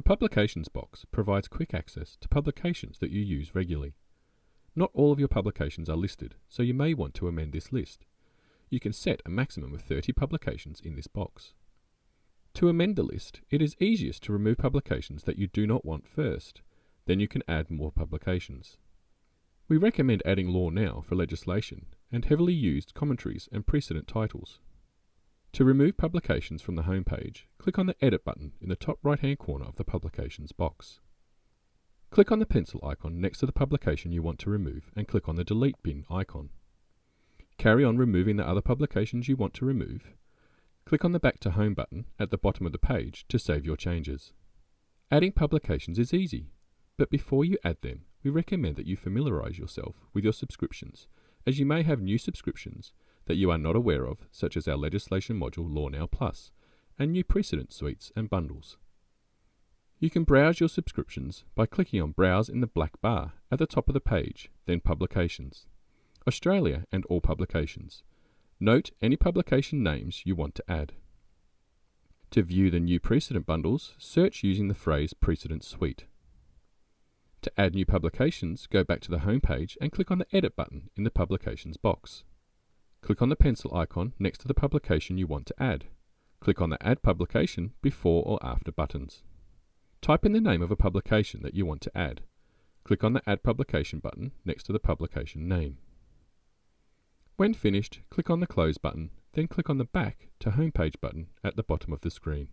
Publications box provides quick access to publications that you use regularly. Not all of your publications are listed, so you may want to amend this list. You can set a maximum of 30 publications in this box. To amend the list, it is easiest to remove publications that you do not want first. Then you can add more publications. We recommend adding Law Now for legislation and heavily used commentaries and precedent titles. To remove publications from the home page, click on the Edit button in the top right-hand corner of the Publications box. Click on the pencil icon next to the publication you want to remove and click on the Delete Bin icon. Carry on removing the other publications you want to remove. Click on the Back to Home button at the bottom of the page to save your changes. Adding publications is easy, but before you add them, we recommend that you familiarize yourself with your subscriptions, as you may have new subscriptions that you are not aware of, such as our legislation module Law Now Plus, and new precedent suites and bundles. You can browse your subscriptions by clicking on Browse in the black bar at the top of the page, then Publications, Australia and all publications. Note any publication names you want to add. To view the new precedent bundles, search using the phrase Precedent Suite. To add new publications, go back to the home page and click on the Edit button in the Publications box. Click on the pencil icon next to the publication you want to add. Click on the Add Publication before or after buttons. Type in the name of a publication that you want to add. Click on the Add Publication button next to the publication name. When finished, click on the Close button, then click on the Back to Homepage button at the bottom of the screen.